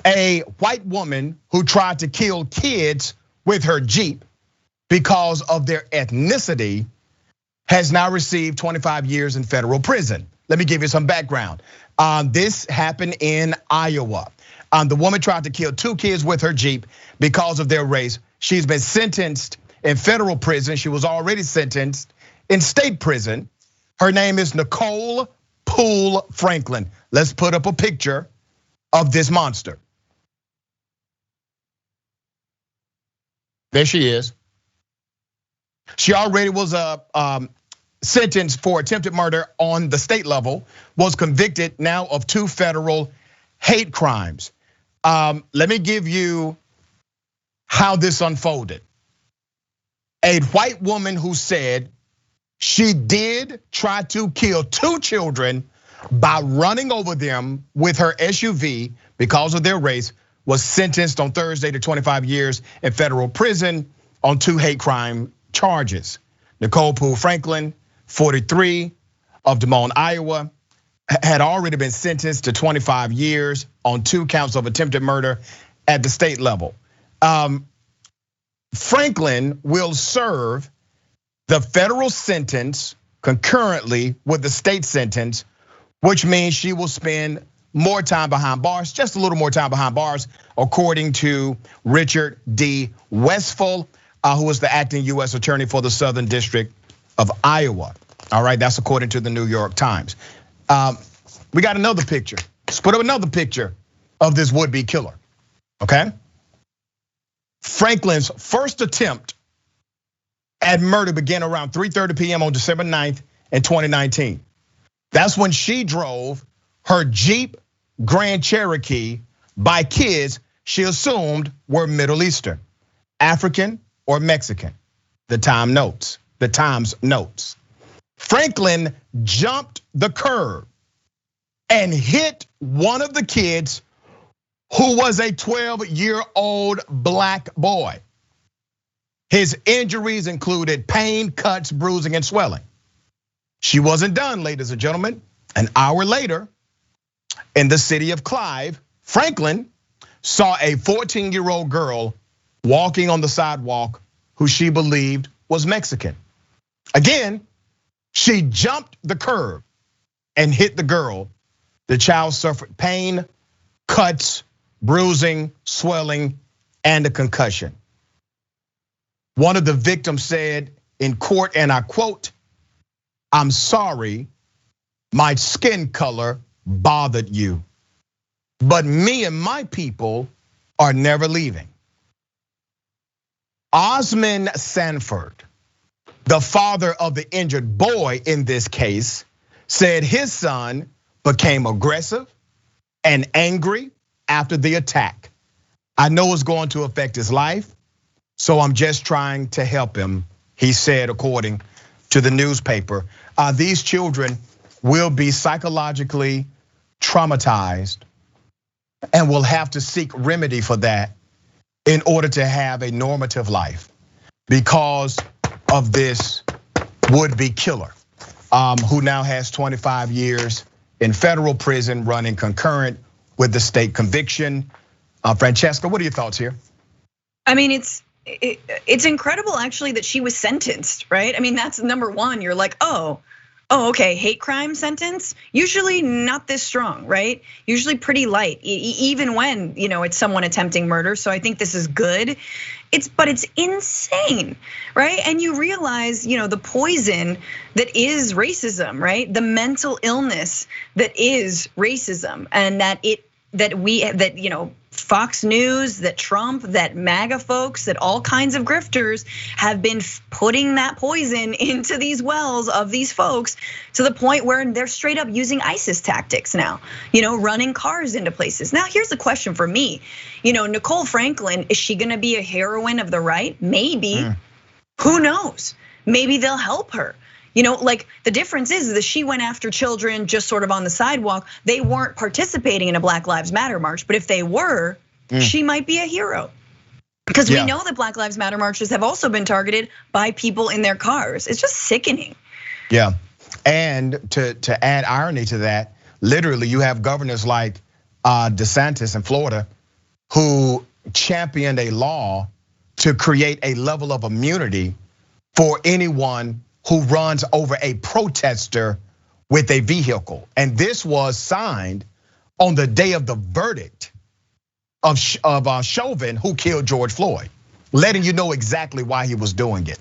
A white woman who tried to kill kids with her Jeep because of their ethnicity has now received 25 years in federal prison. Let me give you some background. This happened in Iowa. The woman tried to kill 2 kids with her Jeep because of their race. She's been sentenced in federal prison. She was already sentenced in state prison. Her name is Nicole Poole Franklin. Let's put up a picture of this monster. There she is. She already was sentenced for attempted murder on the state level, was convicted now of 2 federal hate crimes. Let me give you how this unfolded. A white woman who said she did try to kill 2 children by running over them with her SUV because of their race was sentenced on Thursday to 25 years in federal prison on 2 hate crime charges. Nicole Poole Franklin, 43, of Des Moines, Iowa, had already been sentenced to 25 years on 2 counts of attempted murder at the state level. Franklin will serve the federal sentence concurrently with the state sentence, which means she will spend more time behind bars, just a little more time behind bars, according to Richard D. Westphal, who is the acting US attorney for the Southern District of Iowa. All right, that's according to the New York Times. We got another picture. Let's put up another picture of this would-be killer, okay? Franklin's first attempt at murder began around 3:30 p.m. on December 9th in 2019. That's when she drove her Jeep Grand Cherokee by kids she assumed were Middle Eastern, African or Mexican. The Times notes. Franklin jumped the curb and hit one of the kids who was a 12-year-old black boy. His injuries included pain, cuts, bruising, and swelling. She wasn't done, ladies and gentlemen. An hour later, in the city of Clive, Franklin saw a 14-year-old girl walking on the sidewalk who she believed was Mexican. Again, she jumped the curb and hit the girl. The child suffered pain, cuts, bruising, swelling, and a concussion. One of the victims said in court, and I quote, "I'm sorry, my skin color bothered you, but me and my people are never leaving." Osmond Sanford, the father of the injured boy in this case, said his son became aggressive and angry after the attack. "I know it's going to affect his life, so I'm just trying to help him," he said, according to the newspaper. These children will be psychologically traumatized and will have to seek remedy for that in order to have a normative life because of this would-be killer who now has 25 years in federal prison running concurrent with the state conviction. Francesca, what are your thoughts here? I mean, it's incredible actually that she was sentenced, right? I mean, that's number one. You're like, oh, okay, hate crime sentence, usually not this strong, right? Usually pretty light, even when it's someone attempting murder. So I think this is good. But it's insane, right? And you realize, the poison that is racism, right? The mental illness that is racism, and that Fox News, that Trump, that MAGA folks, that all kinds of grifters have been putting that poison into these wells of these folks to the point where they're straight up using ISIS tactics now, running cars into places. Now, here's the question for me. Nicole Franklin, is she gonna be a heroine of the right? Maybe, who knows? Maybe they'll help her. Like the difference is that she went after children just sort of on the sidewalk. They weren't participating in a Black Lives Matter march, but if they were, she might be a hero. Because we know that Black Lives Matter marches have also been targeted by people in their cars. It's just sickening. Yeah, and to add irony to that, literally you have governors like DeSantis in Florida who championed a law to create a level of immunity for anyone who runs over a protester with a vehicle. And this was signed on the day of the verdict of Chauvin, who killed George Floyd, letting you know exactly why he was doing it.